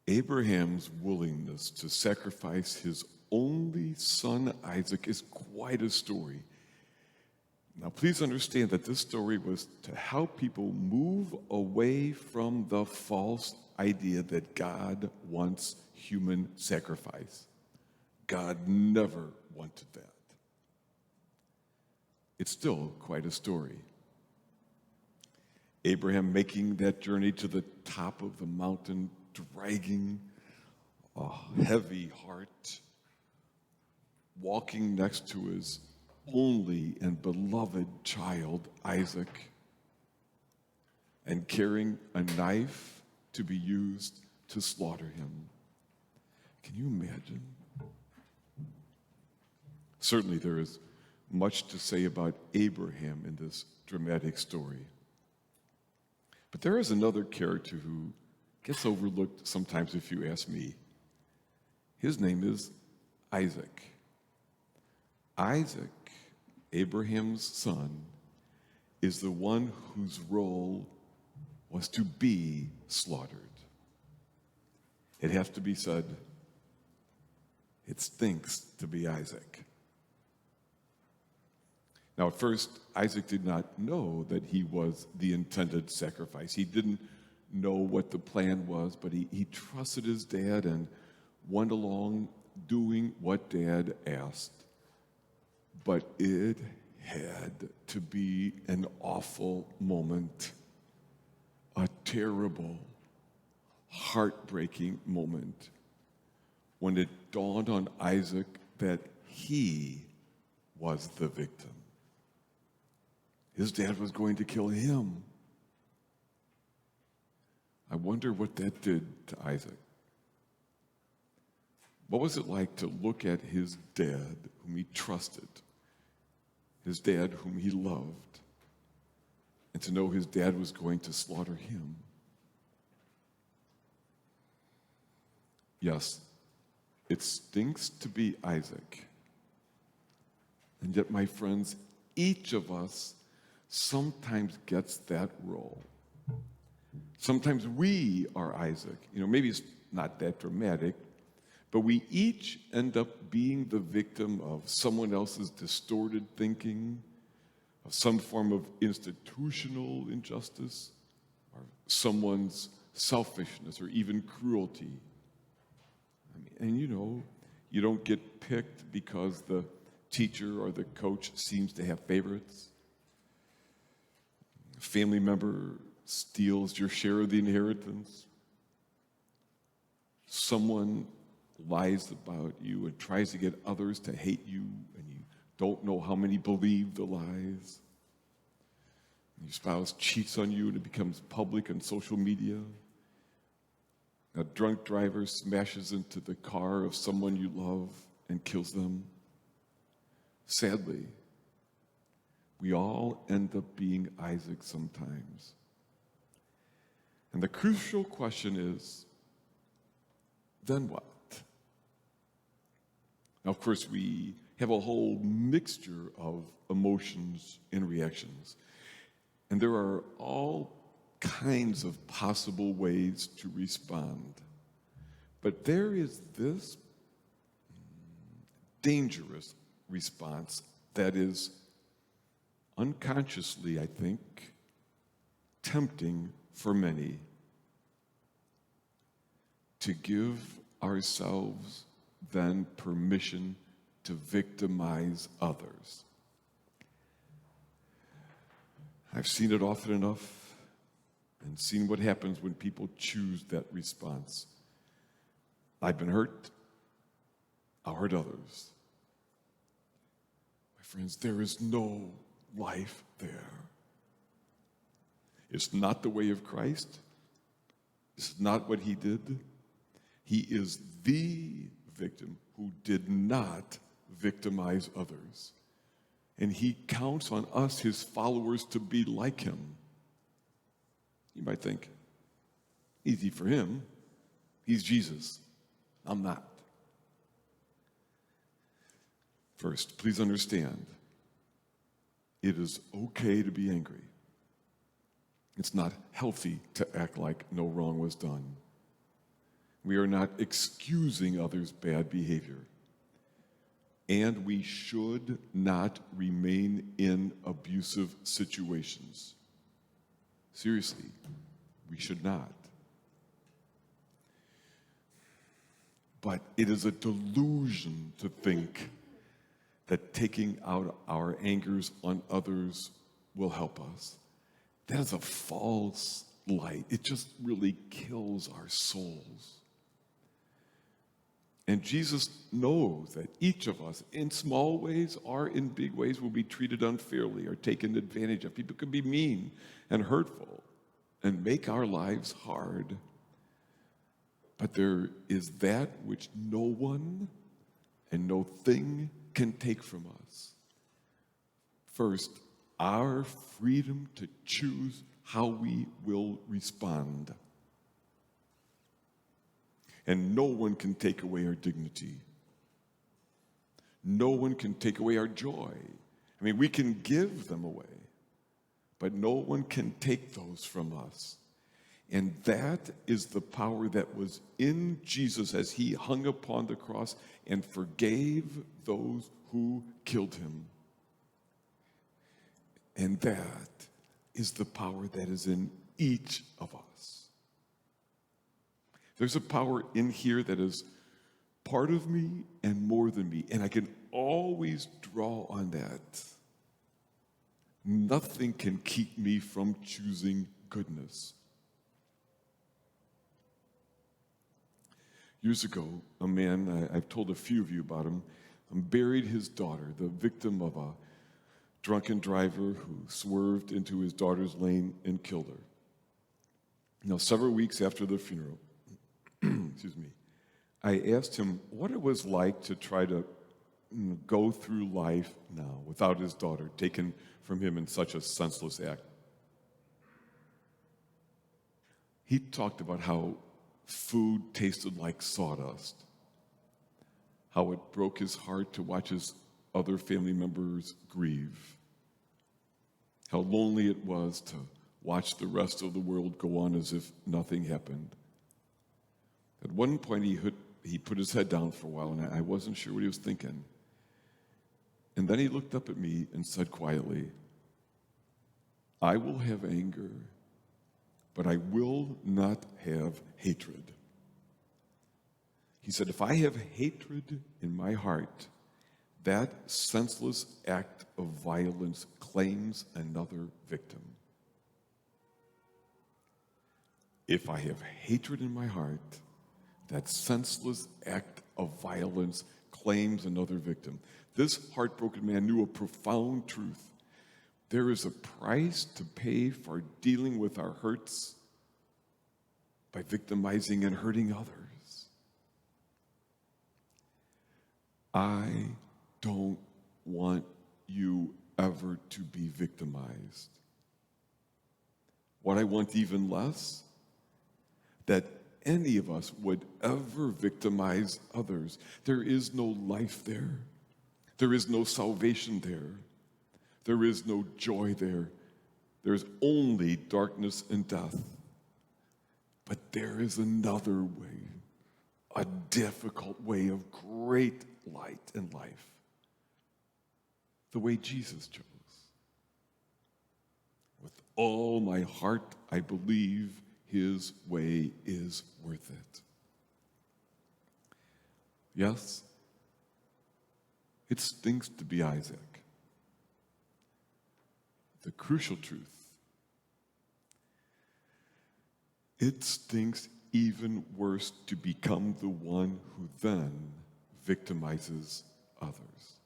Abraham's willingness to sacrifice his only son Isaac is quite a story. Now, please understand that this story was to help people move away from the false idea that God wants human sacrifice. God never wanted that. It's still quite a story. Abraham making that journey to the top of the mountain, dragging a heavy heart, walking next to his only and beloved child, Isaac, and carrying a knife to be used to slaughter him. Can you imagine? Certainly there is much to say about Abraham in this dramatic story. But there is another character who gets overlooked sometimes, if you ask me. His name is Isaac. Isaac, Abraham's son, is the one whose role was to be slaughtered. It has to be said, it stinks to be Isaac. Now, at first, Isaac did not know that he was the intended sacrifice. He didn't know what the plan was, but he trusted his dad and went along doing what Dad asked. But it had to be an awful moment, a terrible, heartbreaking moment, when it dawned on Isaac that he was the victim. His dad was going to kill him. I wonder what that did to Isaac. What was it like to look at his dad, whom he trusted, his dad whom he loved, and to know his dad was going to slaughter him? Yes, it stinks to be Isaac. And yet, my friends, each of us sometimes gets that role. Sometimes we are Isaac. Maybe it's not that dramatic, but we each end up being the victim of someone else's distorted thinking, of some form of institutional injustice, or someone's selfishness, or even cruelty. You don't get picked because the teacher or the coach seems to have favorites. A family member steals your share of the inheritance. Someone lies about you and tries to get others to hate you, and you don't know how many believe the lies. Your spouse cheats on you and it becomes public on social media. A drunk driver smashes into the car of someone you love and kills them. Sadly, we all end up being Isaac sometimes. And the crucial question is, then what? Now, of course, we have a whole mixture of emotions and reactions. And there are all kinds of possible ways to respond. But there is this dangerous response that is unconsciously, I think, tempting for many, to give ourselves then permission to victimize others. I've seen it often enough and seen what happens when people choose that response. I've been hurt, I'll hurt others. My friends, there is no life there. It's not the way of Christ. It's not what he did. He is the victim who did not victimize others. And he counts on us, his followers, to be like him. You might think, easy for him. He's Jesus. I'm not. First, please understand, it is okay to be angry. It's not healthy to act like no wrong was done. We are not excusing others' bad behavior. And we should not remain in abusive situations. Seriously, we should not. But it is a delusion to think that taking out our angers on others will help us. That is a false light. It just really kills our souls. And Jesus knows that each of us, in small ways or in big ways, will be treated unfairly or taken advantage of. People can be mean and hurtful and make our lives hard. But there is that which no one and no thing can take from us. First, our freedom to choose how we will respond. And no one can take away our dignity. No one can take away our joy. I mean, we can give them away, but no one can take those from us. And that is the power that was in Jesus as he hung upon the cross and forgave those who killed him. And that is the power that is in each of us. There's a power in here that is part of me and more than me, and I can always draw on that. Nothing can keep me from choosing goodness. Years ago, a man, I've told a few of you about him, buried his daughter, the victim of a drunken driver who swerved into his daughter's lane and killed her. Now, several weeks after the funeral, excuse me, I asked him what it was like to try to go through life now without his daughter taken from him in such a senseless act. He talked about how food tasted like sawdust, how it broke his heart to watch his other family members grieve, how lonely it was to watch the rest of the world go on as if nothing happened. At one point, he put his head down for a while, and I wasn't sure what he was thinking. And then he looked up at me and said quietly, "I will have anger, but I will not have hatred." He said, if I have hatred in my heart, that senseless act of violence claims another victim. If I have hatred in my heart, that senseless act of violence claims another victim. This heartbroken man knew a profound truth. There is a price to pay for dealing with our hurts by victimizing and hurting others. I don't want you ever to be victimized. What I want even less, that any of us would ever victimize others. There is no life there. There is no salvation there. There is no joy there. There is only darkness and death. But there is another way, a difficult way of great light and life. The way Jesus chose. With all my heart, I believe his way is worth it. Yes, it stinks to be Isaac. The crucial truth, it stinks even worse to become the one who then victimizes others.